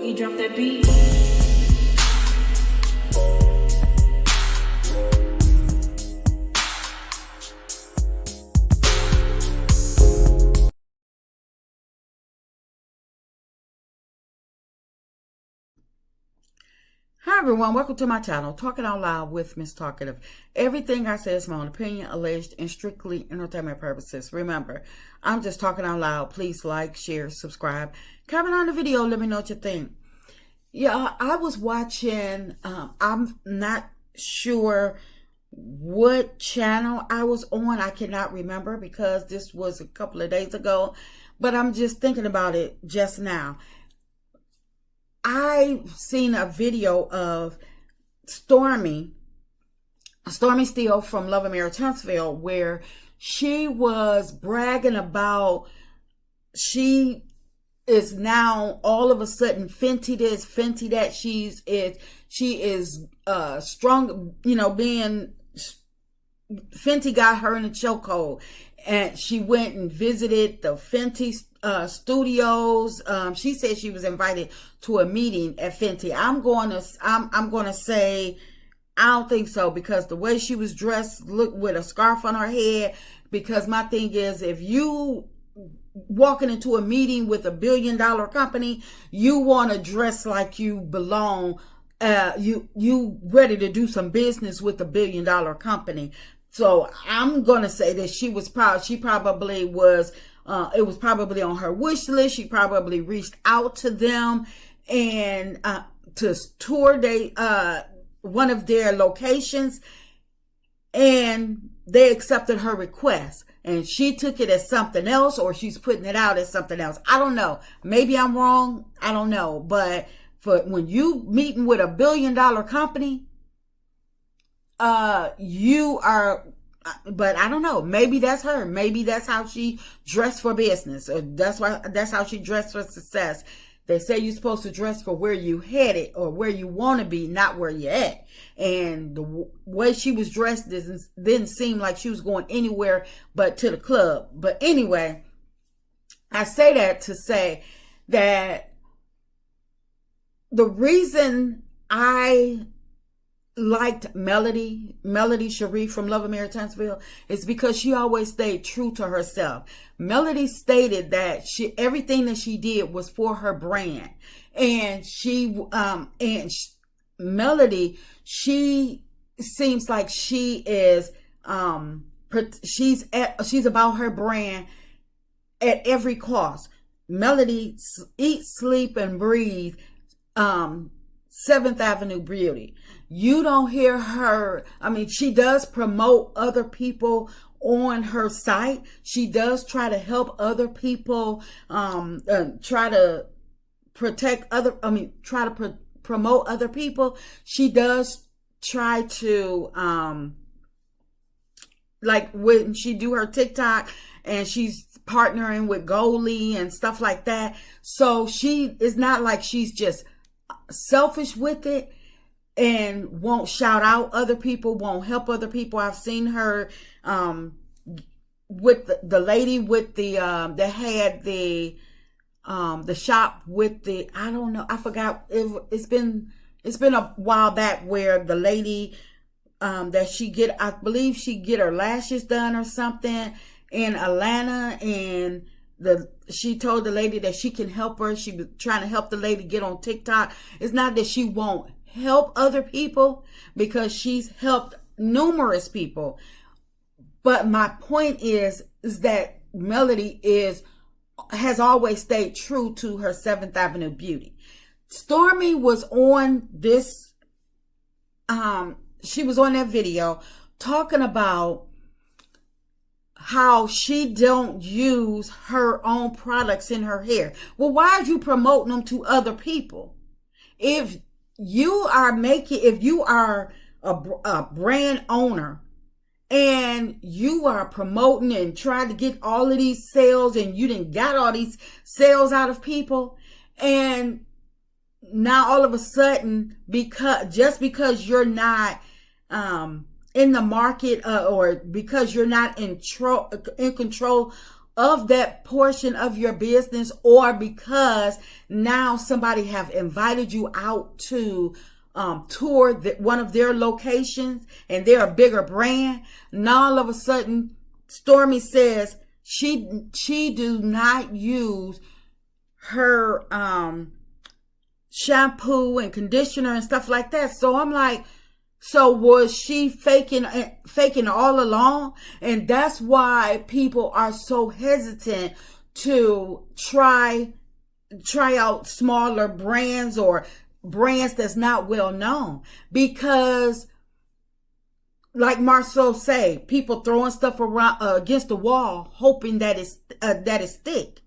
Boogie, drop that beat. Hi everyone, welcome to my channel, Talking Out Loud with Miss Talkative. Everything I say is my own opinion, alleged, and strictly entertainment purposes. Remember, I'm just talking out loud. Please like, share, subscribe, comment on the video, let me know what you think. Yeah, I was watching, I'm not sure what channel I was on. I cannot remember because this was a couple of days ago, but I'm just thinking about it just now. I've seen a video of Stormy Steele from Love and Marriage Huntsville, where she was bragging about she is now all of a sudden Fenty this, Fenty that. She is strong, being Fenty got her in a chokehold, and she went and visited the Fenty studios. She said she was invited to a meeting at Fenty. I'm going to say I don't think so, because the way she was dressed, look, with a scarf on her head. Because my thing is, if you walking into a meeting with $1 billion company, you want to dress like you belong. You ready to do some business with $1 billion company. So I'm gonna say that she probably was. It was probably on her wish list. She probably reached out to them and to tour one of their locations, and they accepted her request. And she took it as something else, or she's putting it out as something else. I don't know. Maybe I'm wrong. I don't know. But for when you meeting with $1 billion company, you are, but I don't know. Maybe that's her. Maybe that's how she dressed for business. Or that's how she dressed for success. They say you're supposed to dress for where you headed or where you want to be, not where you're at. And the way she was dressed didn't seem like she was going anywhere but to the club. But anyway, I say that to say that the reason I liked Melody Sharif from Love and Marriage Huntsville is because she always stayed true to herself. Melody stated that everything that she did was for her brand, and Melody, she seems like she is she's about her brand at every cost. Melody eats, sleep, and breathe 7th Avenue Beauty. You don't hear her. I mean, she does promote other people on her site. She does try to help other people, try to protect try to promote other people. She does try to, like when she do her TikTok and she's partnering with Goldie and stuff like that. So it's not like she's just selfish with it and won't shout out other people, won't help other people. I've seen her with the lady with the that had the shop with the, I don't know, I forgot, it's been a while back, where the lady that I believe she get her lashes done or something in Atlanta, and she told the lady that she can help her. She was trying to help the lady get on TikTok. It's not that she won't help other people, because she's helped numerous people. But my point is that Melody has always stayed true to her 7th Avenue beauty. Stormy was on this, she was on that video talking about how she don't use her own products in her hair. Well, why are you promoting them to other people? If you are a brand owner and you are promoting and trying to get all of these sales, and you didn't got all these sales out of people, and now all of a sudden, because you're not in the market, or because you're not in control of that portion of your business, or because now somebody have invited you out to tour one of their locations and they're a bigger brand. Now all of a sudden, Stormy says she do not use her shampoo and conditioner and stuff like that. So I'm like, so was she faking all along? And that's why people are so hesitant to try out smaller brands or brands that's not well known, because like Marceau say, people throwing stuff around against the wall, hoping that it stick.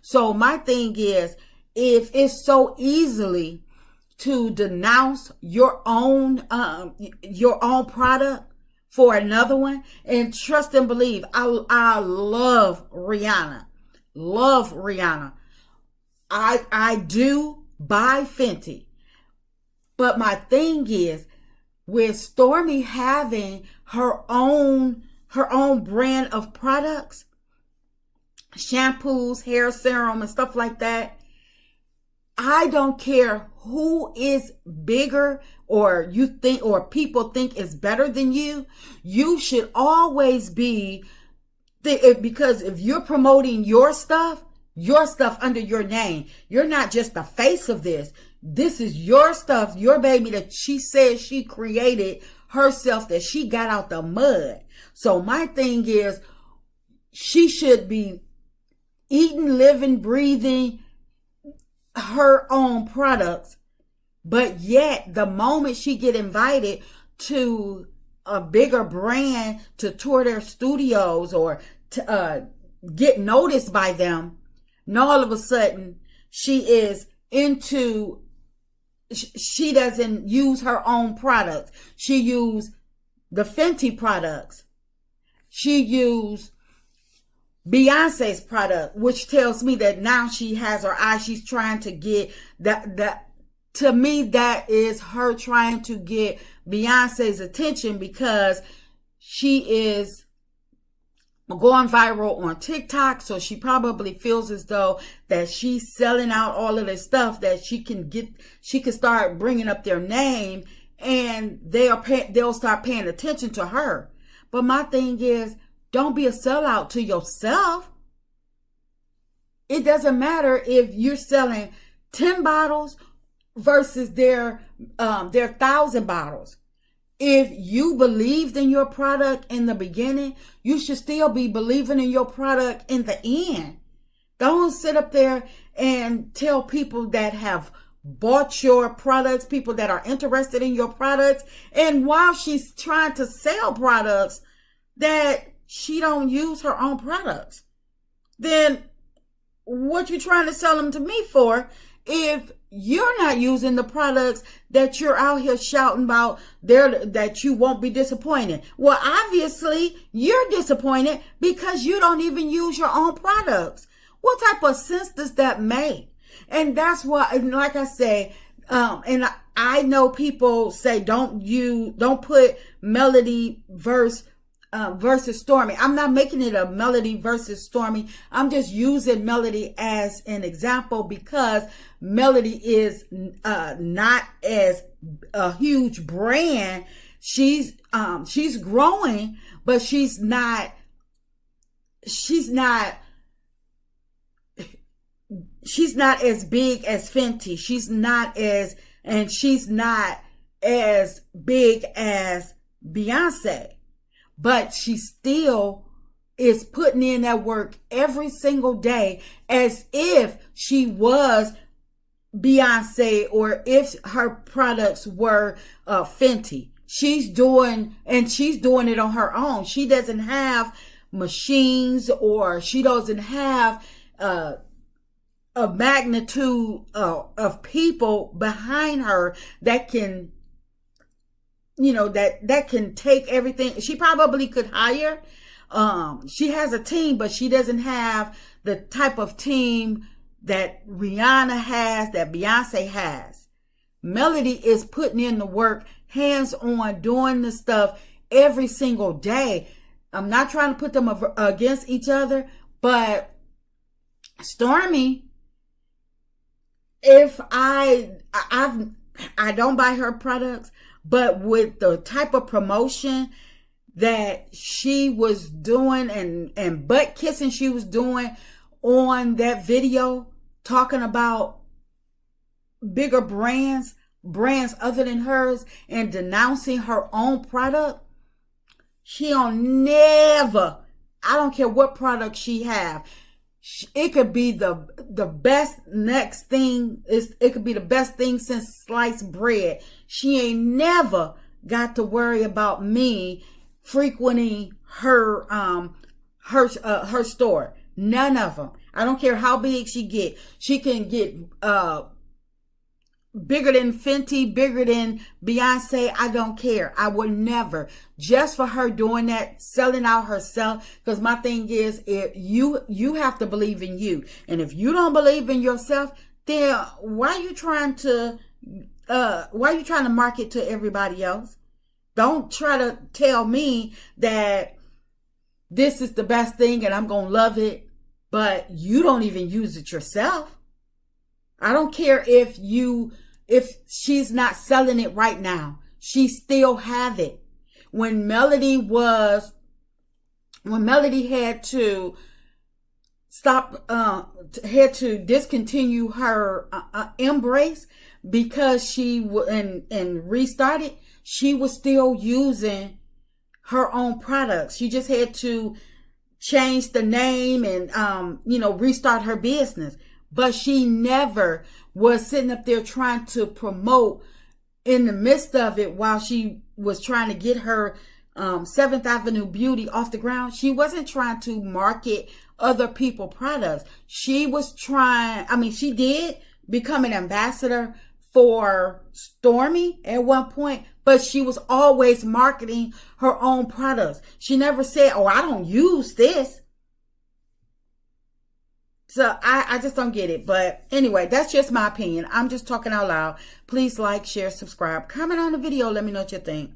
So my thing is, if it's so easily to denounce your own product for another one, and trust and believe, I love Rihanna, I do buy Fenty. But my thing is, with Stormy having her own brand of products, shampoos, hair serum, and stuff like that, I don't care who is bigger or people think is better than you. You should always be, because if you're promoting your stuff under your name, you're not just the face of this. This is your stuff, your baby that she says she created herself, that she got out the mud. So my thing is, she should be eating, living, breathing her own products. But yet, the moment she get invited to a bigger brand to tour their studios or to get noticed by them, now all of a sudden she doesn't use her own products. She used the Fenty products. She used Beyonce's product, which tells me that now she has her eye. She's trying to get that. To me, that is her trying to get Beyonce's attention, because she is going viral on TikTok. So she probably feels as though that she's selling out all of this stuff, that she can start bringing up their name, and they'll start paying attention to her. But my thing is, don't be a sellout to yourself. It doesn't matter if you're selling 10 bottles versus their 1,000 bottles. If you believed in your product in the beginning, you should still be believing in your product in the end. Don't sit up there and tell people that have bought your products, people that are interested in your products, and while she's trying to sell products, that she don't use her own products. Then what you trying to sell them to me for if you're not using the products that you're out here shouting about that you won't be disappointed? Well, obviously you're disappointed because you don't even use your own products. What type of sense does that make? And that's why, and like I say, and I know people say don't put Melody versus Stormy. I'm not making it a Melody versus Stormy. I'm just using Melody as an example, because Melody is not as a huge brand. She's growing, but she's not as big as Fenty. She's not as big as Beyonce. But she still is putting in that work every single day, as if she was Beyonce, or if her products were Fenty. She's doing it on her own. She doesn't have machines, or she doesn't have a magnitude of people behind her that can, that can take everything. She probably could hire. She has a team, but she doesn't have the type of team that Rihanna has, that Beyonce has. Melody is putting in the work, hands on, doing the stuff every single day. I'm not trying to put them against each other, But Stormy, if I don't buy her products, but with the type of promotion that she was doing and butt kissing she was doing on that video, talking about bigger brands other than hers, and denouncing her own product, she don't never, I don't care what product she have, it could be the best next thing, it could be the best thing since sliced bread. She ain't never got to worry about me frequenting her store. None of them. I don't care how big she get. She can get bigger than Fenty, bigger than Beyonce. I don't care. I would never. Just for her doing that, selling out herself. Because my thing is, if you have to believe in you. And if you don't believe in yourself, then why are you trying to market to everybody else? Don't try to tell me that this is the best thing and I'm going to love it, but you don't even use it yourself. I don't care if she's not selling it right now. She still have it. When Melody had to discontinue her Embrace because she and restarted, she was still using her own products. She just had to change the name and restart her business. But she never was sitting up there trying to promote in the midst of it while she was trying to get her 7th Avenue Beauty off the ground. She wasn't trying to market other people's products. She did become an ambassador for Stormy at one point, but she was always marketing her own products. She never said, oh, I don't use this. So I just don't get it. But anyway, that's just my opinion. I'm just talking out loud. Please like, share, subscribe, comment on the video. Let me know what you think.